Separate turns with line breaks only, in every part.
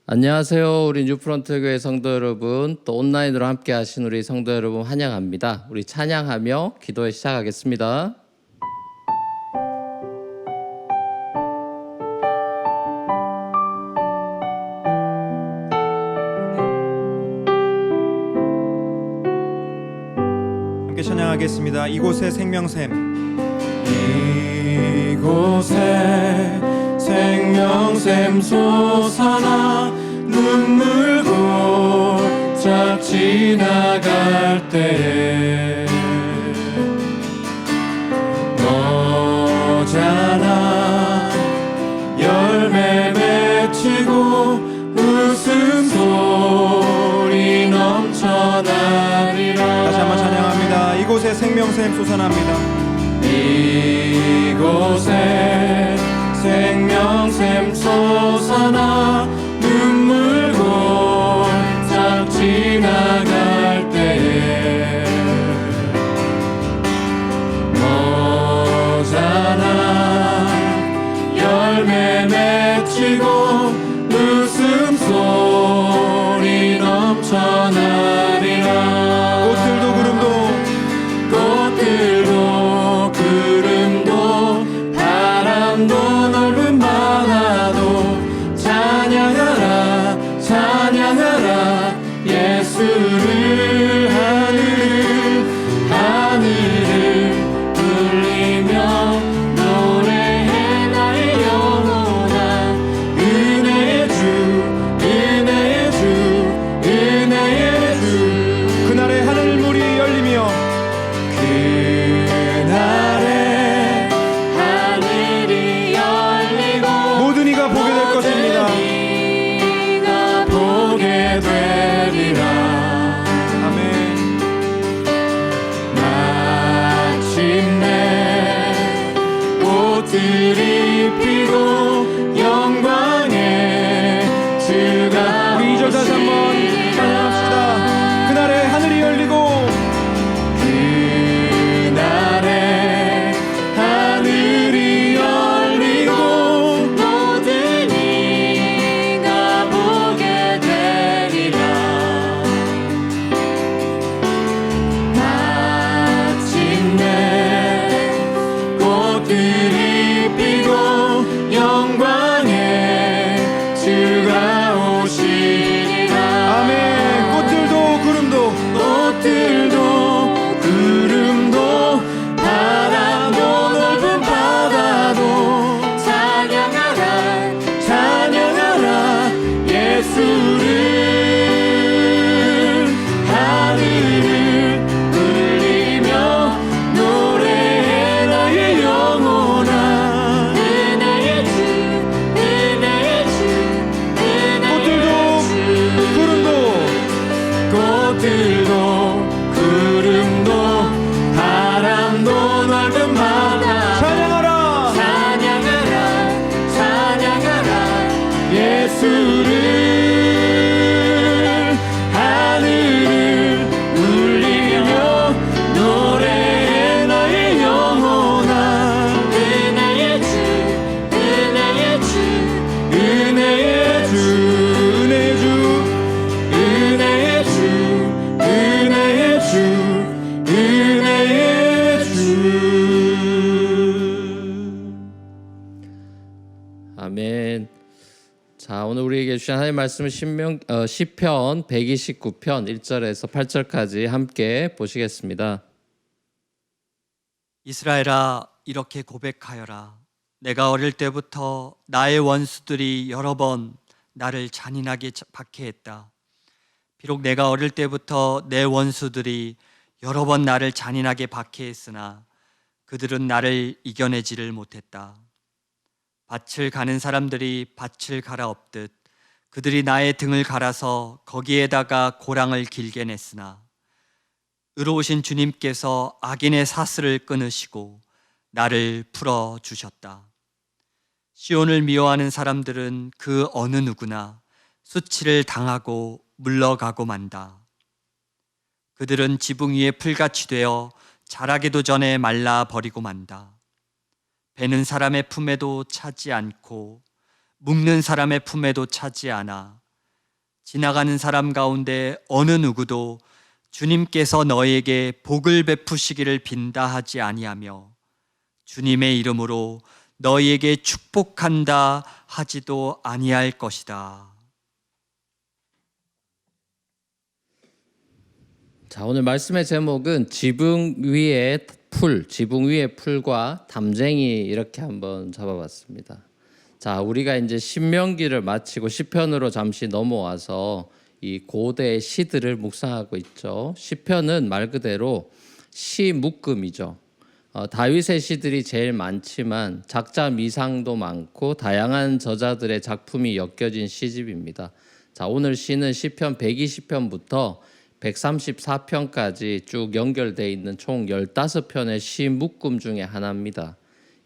안녕하세요. 우리 뉴프런트 교회 성도 여러분, 또 온라인으로 함께 하신 우리 성도 여러분 환영합니다. 우리 찬양하며 기도해 시작하겠습니다.
함께 찬양하겠습니다. 이곳에 생명샘,
이곳에 생명샘 솟아나 눈물 골짝 지나갈 때에 너잖아 열매 맺히고 웃음소리 넘쳐나리라.
다시 한번 찬양합니다. 이곳에 생명샘 솟아납니다.
이곳에 생명샘 솟아나 눈물 골짝 지나갈 때에 너잖아 열매 맺히고 웃음소리 넘쳐나리라.
꽃들도
구름도 바람도 넓은 바다도 찬양하라 찬양하라 예수를. 하늘을 울리며 노래해 나의 영원한 은혜의 주 은혜의 주 은혜의 주.
그날의 하늘물이 열리며
그날에 하늘이 열리고
모든 이가 보게 될 것입니다.
네가 보게 되리라.
아멘.
마침내 꽃들이 피고 영광의 주가
우리 2절 다시 한번 찬양합시다. 그날의 하늘이 열리고
그날에 하늘이 열리고 모든 이가 보게 되리라. 마침내 꽃들이 피고 영광의 주가 오시리라.
아멘. 꽃들도 구름도
바람도 넓은 바다도 찬양하라 찬양하라 예수를. 하늘을 울리며 노래해 나의 영원한 은혜의 주 은혜의 주
꽃들도
꽃들도 구름도 바람도 넓은 바다
찬양하라.
찬양하라 찬양하라 예수를. 하늘을 울리며 노래해 나의 영원한 은혜의 주 은혜의 주 은혜의 주
은혜의 주
은혜의 주 은혜의 주 은혜의 주.
아멘. 자, 오늘 우리에게 주신 하나님의 말씀은 시편 129편 1절에서 8절까지 함께 보시겠습니다.
이스라엘아, 이렇게 고백하여라. 내가 어릴 때부터 나의 원수들이 여러 번 나를 잔인하게 박해했다. 비록 내가 어릴 때부터 내 원수들이 여러 번 나를 잔인하게 박해했으나 그들은 나를 이겨내지를 못했다. 밭을 가는 사람들이 밭을 갈아엎듯 그들이 나의 등을 갈아서 거기에다가 고랑을 길게 냈으나 의로우신 주님께서 악인의 사슬을 끊으시고 나를 풀어주셨다. 시온을 미워하는 사람들은 그 어느 누구나 수치를 당하고 물러가고 만다. 그들은 지붕 위에 풀같이 되어 자라기도 전에 말라버리고 만다. 베는 사람의 품에도 차지 않고 묶는 사람의 품에도 차지 않아 지나가는 사람 가운데 어느 누구도 주님께서 너에게 복을 베푸시기를 빈다 하지 아니하며 주님의 이름으로 너희에게 축복한다 하지도 아니할 것이다.
자, 오늘 말씀의 제목은 지붕 위의 풀과 담쟁이 이렇게 한번 잡아봤습니다. 자, 우리가 이제 신명기를 마치고 시편으로 잠시 넘어와서 이 고대의 시들을 묵상하고 있죠. 시편은 말 그대로 시 묶음이죠. 다윗의 시들이 제일 많지만 작자 미상도 많고 다양한 저자들의 작품이 엮여진 시집입니다. 자, 오늘 시는 시편 120편부터 134편까지 쭉 연결되어 있는 총 15편의 시 묶음 중에 하나입니다.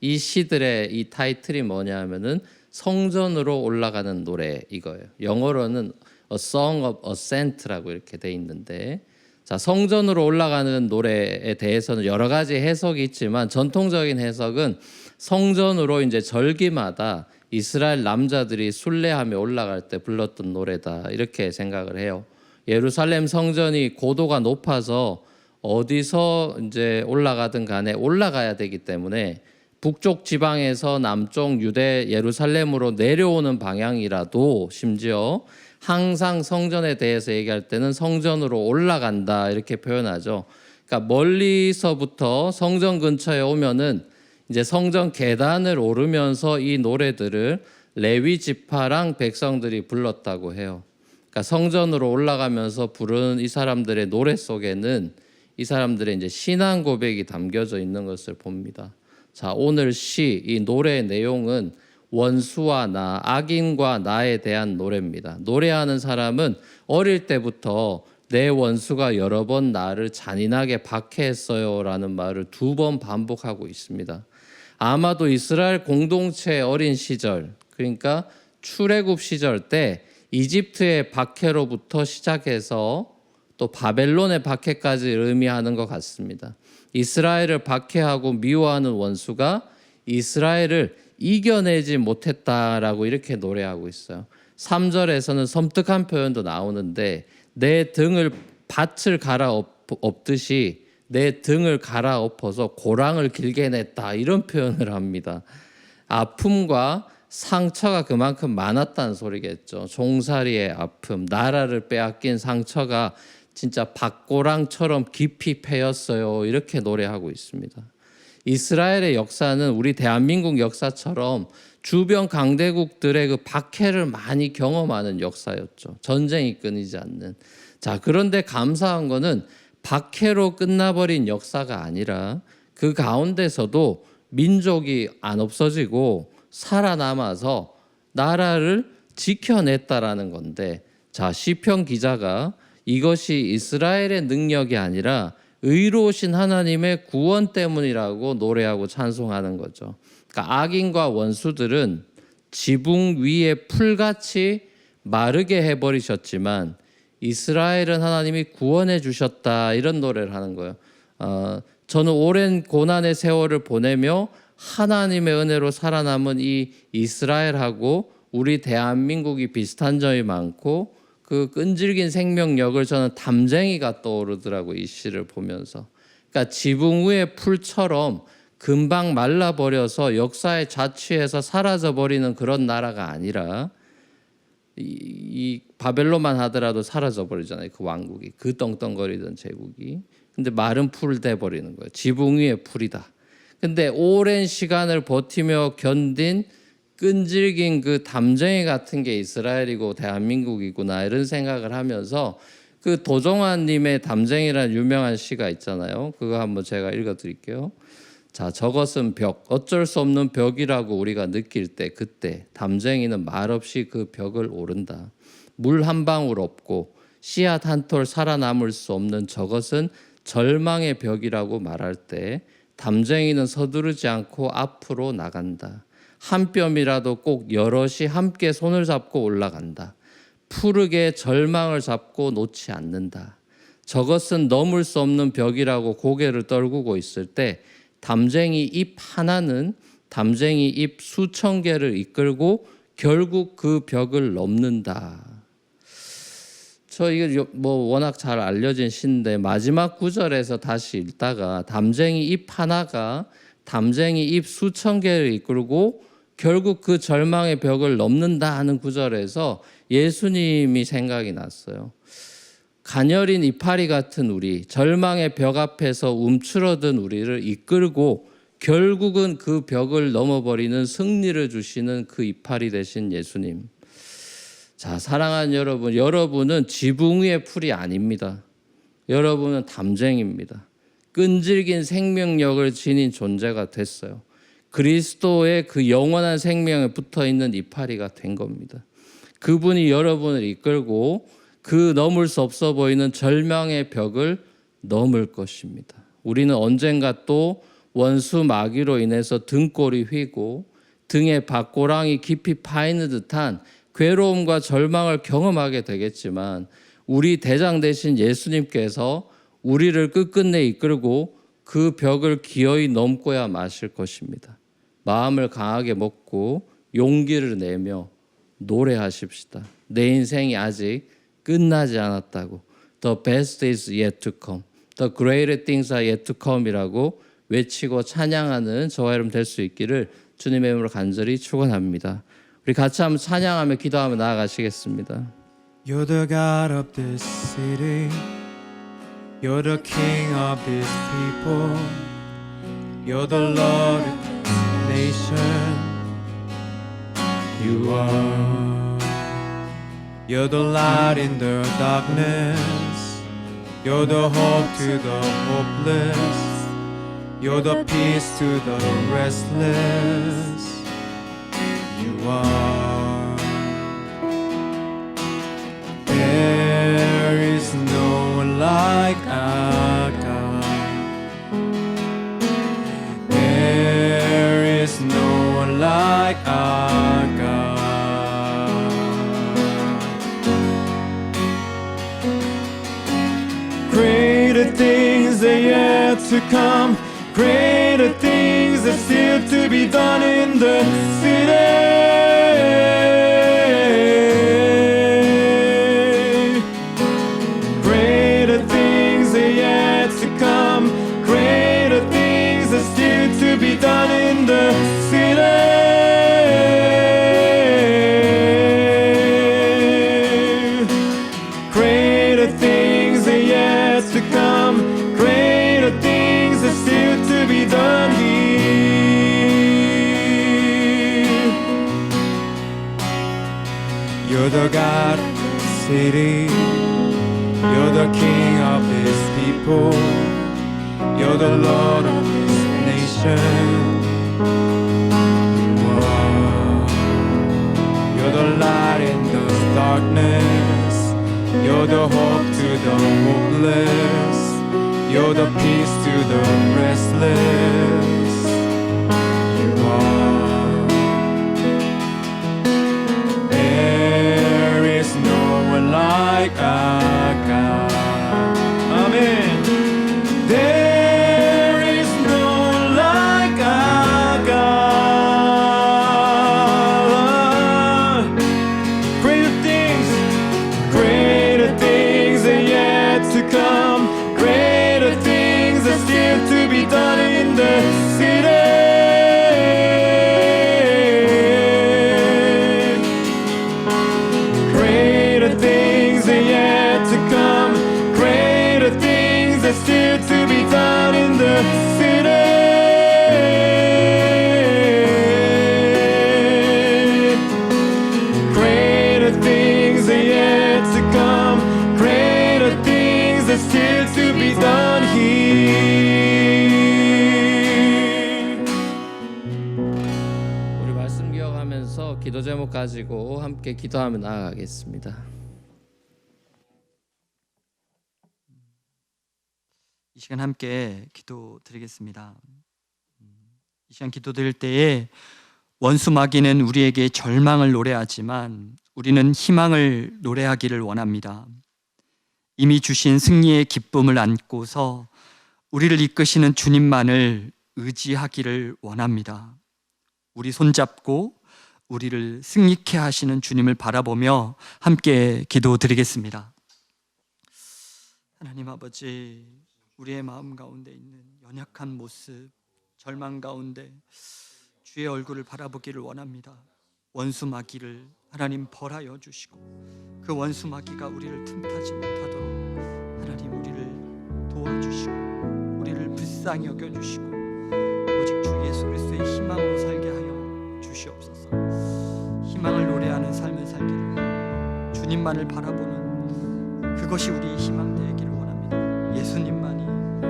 이 시들의 이 타이틀이 뭐냐면은 성전으로 올라가는 노래 이거예요. 영어로는 A Song of Ascent라고 이렇게 돼 있는데, 자, 성전으로 올라가는 노래에 대해서는 여러 가지 해석이 있지만 전통적인 해석은 성전으로 이제 절기마다 이스라엘 남자들이 순례하며 올라갈 때 불렀던 노래다 이렇게 생각을 해요. 예루살렘 성전이 고도가 높아서 어디서 이제 올라가든 간에 올라가야 되기 때문에 북쪽 지방에서 남쪽 유대 예루살렘으로 내려오는 방향이라도 심지어 항상 성전에 대해서 얘기할 때는 성전으로 올라간다 이렇게 표현하죠. 그러니까 멀리서부터 성전 근처에 오면은 이제 성전 계단을 오르면서 이 노래들을 레위 지파랑 백성들이 불렀다고 해요. 그러니까 성전으로 올라가면서 부르는 이 사람들의 노래 속에는 이 사람들의 이제 신앙 고백이 담겨져 있는 것을 봅니다. 자, 오늘 시, 이 노래의 내용은 원수와 나, 악인과 나에 대한 노래입니다. 노래하는 사람은 어릴 때부터 내 원수가 여러 번 나를 잔인하게 박해했어요 라는 말을 2번 반복하고 있습니다. 아마도 이스라엘 공동체의 어린 시절, 그러니까 출애굽 시절 때 이집트의 박해로부터 시작해서 또 바벨론의 박해까지 의미하는 것 같습니다. 이스라엘을 박해하고 미워하는 원수가 이스라엘을 이겨내지 못했다라고 이렇게 노래하고 있어요. 3절에서는 섬뜩한 표현도 나오는데 내 등을 밭을 갈아엎듯이 내 등을 갈아엎어서 고랑을 길게 냈다 이런 표현을 합니다. 아픔과 상처가 그만큼 많았다는 소리겠죠. 종살이의 아픔, 나라를 빼앗긴 상처가 진짜 밭고랑처럼 깊이 패였어요. 이렇게 노래하고 있습니다. 이스라엘의 역사는 우리 대한민국 역사처럼 주변 강대국들의 그 박해를 많이 경험하는 역사였죠. 전쟁이 끊이지 않는. 자, 그런데 감사한 거는 박해로 끝나버린 역사가 아니라 그 가운데서도 민족이 안 없어지고 살아남아서 나라를 지켜냈다라는 건데, 자, 시편 기자가 이것이 이스라엘의 능력이 아니라 의로우신 하나님의 구원 때문이라고 노래하고 찬송하는 거죠. 그러니까 악인과 원수들은 지붕 위에 풀같이 마르게 해버리셨지만 이스라엘은 하나님이 구원해 주셨다 이런 노래를 하는 거예요. 저는 오랜 고난의 세월을 보내며 하나님의 은혜로 살아남은 이 이스라엘하고 우리 대한민국이 비슷한 점이 많고 그 끈질긴 생명력을 저는 담쟁이가 떠오르더라고요. 이 시를 보면서. 그러니까 지붕 위의 풀처럼 금방 말라버려서 역사에 자취해서 사라져버리는 그런 나라가 아니라 이 바벨론만 하더라도 사라져버리잖아요. 그 왕국이. 그 떵떵거리던 제국이. 근데 마른 풀 돼버리는 거예요. 지붕 위의 풀이다. 근데 오랜 시간을 버티며 견딘 끈질긴 그 담쟁이 같은 게 이스라엘이고 대한민국이구나 이런 생각을 하면서 그 도종환님의 담쟁이라는 유명한 시가 있잖아요. 그거 한번 제가 읽어드릴게요. 자, 저것은 벽, 어쩔 수 없는 벽이라고 우리가 느낄 때 그때 담쟁이는 말없이 그 벽을 오른다. 물 한 방울 없고 씨앗 한 톨 살아남을 수 없는 저것은 절망의 벽이라고 말할 때 담쟁이는 서두르지 않고 앞으로 나간다. 한 뼘이라도 꼭 여럿이 함께 손을 잡고 올라간다. 푸르게 절망을 잡고 놓지 않는다. 저것은 넘을 수 없는 벽이라고 고개를 떨구고 있을 때 담쟁이 잎 하나는 담쟁이 잎 수천 개를 이끌고 결국 그 벽을 넘는다. 저 이거 뭐 워낙 잘 알려진 시인데 마지막 구절에서 다시 읽다가 담쟁이 잎 하나가 담쟁이 잎 수천 개를 이끌고 결국 그 절망의 벽을 넘는다 하는 구절에서 예수님이 생각이 났어요. 가녀린 이파리 같은 우리, 절망의 벽 앞에서 움츠러든 우리를 이끌고 결국은 그 벽을 넘어버리는 승리를 주시는 그 이파리 되신 예수님. 자, 사랑하는 여러분, 여러분은 지붕 위의 풀이 아닙니다. 여러분은 담쟁입니다. 끈질긴 생명력을 지닌 존재가 됐어요. 그리스도의 그 영원한 생명에 붙어있는 이파리가 된 겁니다. 그분이 여러분을 이끌고 그 넘을 수 없어 보이는 절망의 벽을 넘을 것입니다. 우리는 언젠가 또 원수 마귀로 인해서 등골이 휘고 등에 박고랑이 깊이 파이는 듯한 괴로움과 절망을 경험하게 되겠지만 우리 대장 되신 예수님께서 우리를 끝끝내 이끌고 그 벽을 기어이 넘고야 마실 것입니다. 마음을 강하게 먹고 용기를 내며 노래하십시다. 내 인생이 아직 끝나지 않았다고. The best is yet to come. The greater things are yet to come이라고 외치고 찬양하는 저와 여러분 될 수 있기를 주님의 이름으로 간절히 축원합니다. 우리 같이 한번 찬양하며 기도하며 나아가시겠습니다.
You're the God of this city. You're the King of this people. You're the Lord of this nation. You are. You're the light in the darkness. You're the hope to the hopeless. You're the peace to the restless. You are. There is no one like our God. There is no one like our God. Greater things are yet to come. Greater things are still to be done in the city. Greater things are yet to come. Greater things are still to be done in the city. Greater things are yet to come. Greater things are still to be done here. You're the God of the city. You're the King of this people. You're the Lord of this nation. You are. You're the light in the darkness. You're the hope to the hopeless. You're the peace to the restless. You are. There is no one like our God. Amen. There is no one like our God. Greater things are yet to come. Greater things are still to be done in the city. Greater things are yet to come. Greater things are still to be done in the city. Greater things are yet to come. Greater things are still to be done here.
우리 말씀 기억하면서 기도 제목 가지고 함께 기도하며 나아가겠습니다.
이 시간 함께 기도 드리겠습니다. 이 시간 기도 드릴 때에 원수 마귀는 우리에게 절망을 노래하지만 우리는 희망을 노래하기를 원합니다. 이미 주신 승리의 기쁨을 안고서 우리를 이끄시는 주님만을 의지하기를 원합니다. 우리 손잡고 우리를 승리케 하시는 주님을 바라보며 함께 기도 드리겠습니다. 하나님 아버지, 우리의 마음 가운데 있는 연약한 모습, 절망 가운데 주의 얼굴을 바라보기를 원합니다. 원수 마귀를 하나님 벌하여 주시고 그 원수 마귀가 우리를 틈타지 못하도록 하나님 우리를 도와주시고 우리를 불쌍히 여겨주시고 오직 주 예수 그리스도의 희망으로 살게 하여 주시옵소서. 희망을 노래하는 삶을 살기를, 주님만을 바라보는 그것이 우리의 희망 되기를 원합니다. 예수님만이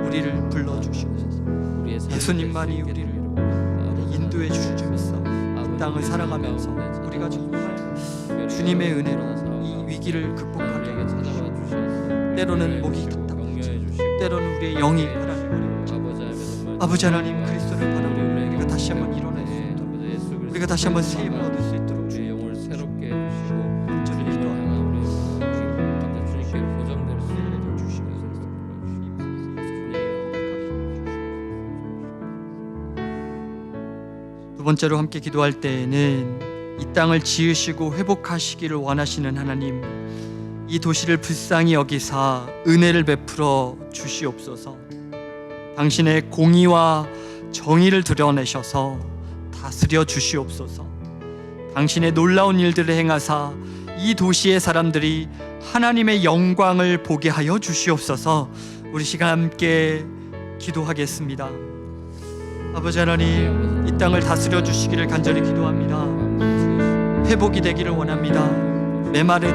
우리를 불러주시옵소서. 예수님만이 우리를 인도해 주시옵소서. 이 땅을 살아가면서 우리가 정말 주님의 은혜로 이 위기를 극복하게 해주시옵소서. 때로는 목이 답답하지, 때로는 우리의 영이 하나님 어려울지, 아버지 하나님 그리스도를 바라보며 우리가 다시 한번 일어날 수 있도록, 우리가 다시 한번 새 힘을 얻을 수 있도록 주의 영을 새롭게 해주시고 간절히 기도합니다. 주님께 보정될 수 있도록 주시옵소서. 두 번째로 함께 기도할 때에는 이 땅을 지으시고 회복하시기를 원하시는 하나님, 이 도시를 불쌍히 여기사 은혜를 베풀어 주시옵소서. 당신의 공의와 정의를 드러내셔서 다스려 주시옵소서. 당신의 놀라운 일들을 행하사 이 도시의 사람들이 하나님의 영광을 보게 하여 주시옵소서. 우리 시간 함께 기도하겠습니다. 아버지 하나님, 이 땅을 다스려 주시기를 간절히 기도합니다. 회복이 되기를 원합니다. 메마른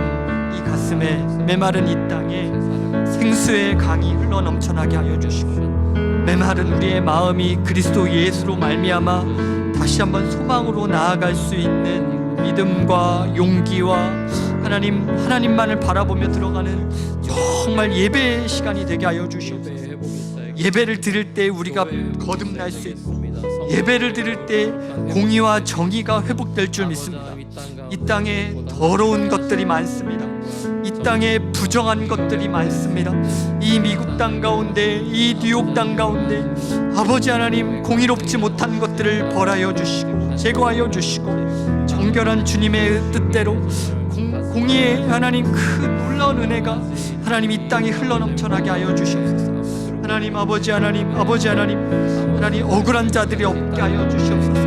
이 가슴에, 메마른 이 땅에 생수의 강이 흘러 넘쳐나게 하여 주시고, 메마른 우리의 마음이 그리스도 예수로 말미암아 다시 한번 소망으로 나아갈 수 있는 믿음과 용기와 하나님만을 바라보며 들어가는 정말 예배의 시간이 되게 하여 주시옵소서. 예배를 드릴 때 우리가 거듭날 수 있고, 예배를 드릴 때 공의와 정의가 회복될 줄 믿습니다. 이 땅에 더러운 것들이 많습니다. 이 땅에 부정한 것들이 많습니다. 이 미국 땅 가운데, 이 뉴욕 땅 가운데 아버지 하나님, 공의롭지 못한 것들을 벌하여 주시고 제거하여 주시고 정결한 주님의 뜻대로 공의의 하나님 그 놀라운 은혜가 하나님 이 땅에 흘러넘쳐나게 하여 주시옵소서. 하나님 아버지 하나님 억울한 자들이 없게 하여 주시옵소서.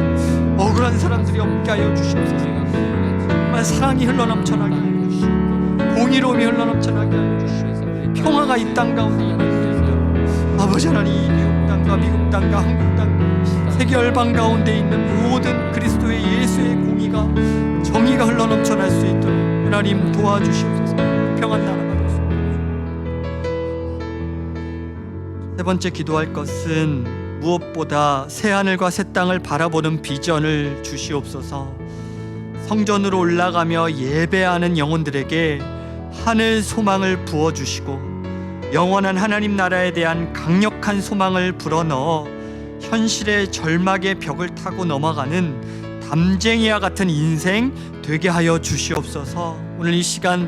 억울한 사람들이 없게 하여 주시옵소서. 정말 사랑이 흘러넘쳐나게 하여 주시옵소서. 공의로움이 흘러넘쳐나게 하여 주시옵소서. 평화가 이 땅 가운데 있는 아버지 하나님, 이 뉴욕 땅과 미국 땅과 한국 땅, 세계 열방 가운데 있는 모든 그리스도의 예수의 공의가 정의가 흘러넘쳐날 수 있도록 하나님 도와주시옵소서. 평안 나라가 되소서. 세 번째 기도할 것은 무엇보다 새 하늘과 새 땅을 바라보는 비전을 주시옵소서. 성전으로 올라가며 예배하는 영혼들에게 하늘 소망을 부어주시고 영원한 하나님 나라에 대한 강력한 소망을 불어넣어 현실의 절망의 벽을 타고 넘어가는 담쟁이와 같은 인생 되게 하여 주시옵소서. 오늘 이 시간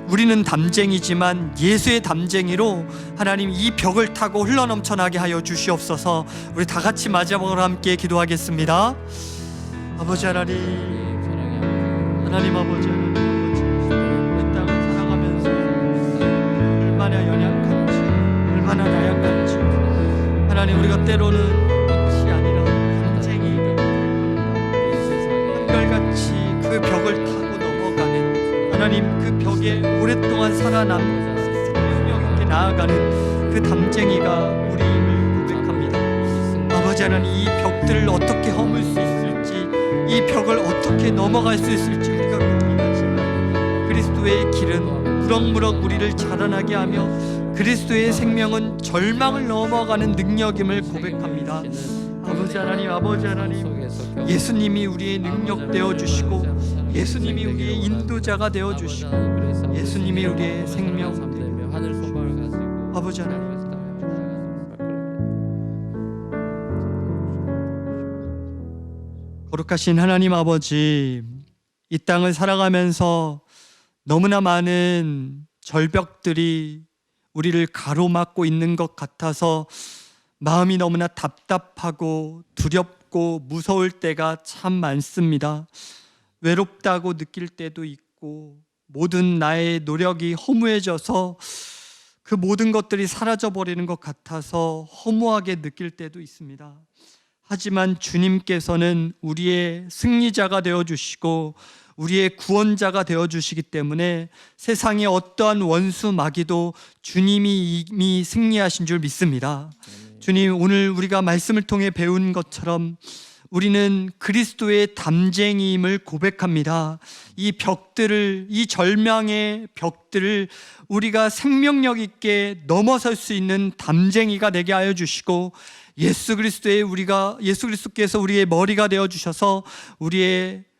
우리는 담쟁이지만 예수의 담쟁이로 하나님 이 벽을 타고 흘러넘쳐나게 하여 주시옵소서. 우리 다 같이 마지막으로 함께 기도하겠습니다. 아버지 하나님 아버지, 이 땅을 살아가면서 얼마나 연약한지, 얼마나 나약한지 하나님, 우리가 때로는 끝이 아니라 담쟁이 한결같이 그 벽을 타고 넘어가는 하나님, 그 벽에 오랫동안 살아남는 생명력 있게 나아가는 그 담쟁이가 우리임을 고백합니다. 아버지 하나님, 이 벽들을 어떻게 허물 수 있을지, 이 벽을 어떻게 넘어갈 수 있을지 우리가 고민하지만 그리스도의 길은 무럭무럭 우리를 자라나게 하며 그리스도의 생명은 절망을 넘어가는 능력임을 고백합니다. 아버지 하나님, 예수님이 우리의 능력 되어주시고 예수님이 우리의 인도자가 되어주시고 예수님이 우리의 생명 되며 아버지 하나님, 거룩하신 하나님 아버지, 이 땅을 살아가면서 너무나 많은 절벽들이 우리를 가로막고 있는 것 같아서 마음이 너무나 답답하고 두렵고 무서울 때가 참 많습니다. 외롭다고 느낄 때도 있고 모든 나의 노력이 허무해져서 그 모든 것들이 사라져 버리는 것 같아서 허무하게 느낄 때도 있습니다. 하지만 주님께서는 우리의 승리자가 되어 주시고 우리의 구원자가 되어 주시기 때문에 세상의 어떠한 원수 마귀도 주님이 이미 승리하신 줄 믿습니다. 주님, 오늘 우리가 말씀을 통해 배운 것처럼 우리는 그리스도의 담쟁이임을 고백합니다. 이 벽들을, 이 절망의 벽들을 우리가 생명력 있게 넘어설 수 있는 담쟁이가 되게 하여 주시고 예수 그리스도께서 우리의 머리가 되어 주셔서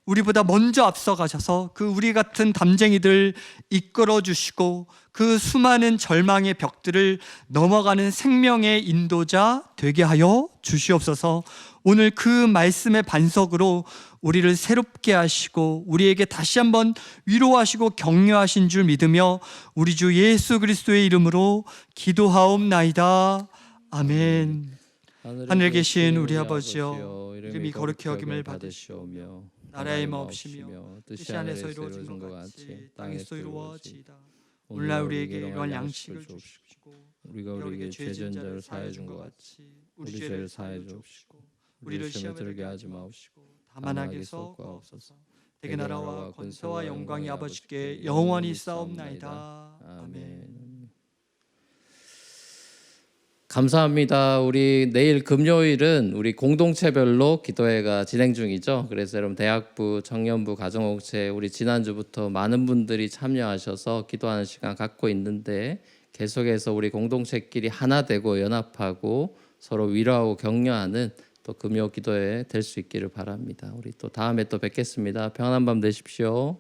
우리보다 먼저 앞서 가셔서 그 우리 같은 담쟁이들 이끌어 주시고 그 수많은 절망의 벽들을 넘어가는 생명의 인도자 되게 하여 주시옵소서. 오늘 그 말씀의 반석으로 우리를 새롭게 하시고 우리에게 다시 한번 위로하시고 격려하신 줄 믿으며 우리 주 예수 그리스도의 이름으로 기도하옵나이다. 아멘. 하늘에 계신 우리 아버지여, 이름이 거룩히 여김을 받으시오며 나라의 마옵시며 뜻이 하늘에서 이루어진 것 같이 땅에서 이루어지이다. 오늘날 우리에게 일용할 양식을 주시고
우리가 우리에게 죄 지은 자를 사하여 준 것 같이 우리 죄를 사하여 주옵시고 우리를 시험에 들게 하지 마옵시고 다만 악에서 구하옵소서.
대개 나라와 권세와 영광이 아버지께 영원히 있사옵나이다. 아멘.
감사합니다. 우리 내일 금요일은 우리 공동체별로 기도회가 진행 중이죠. 그래서 여러분 대학부, 청년부, 가정공동체 우리 지난주부터 많은 분들이 참여하셔서 기도하는 시간 갖고 있는데 계속해서 우리 공동체끼리 하나 되고 연합하고 서로 위로하고 격려하는 또 금요 기도회 될 수 있기를 바랍니다. 우리 또 다음에 또 뵙겠습니다. 평안한 밤 되십시오.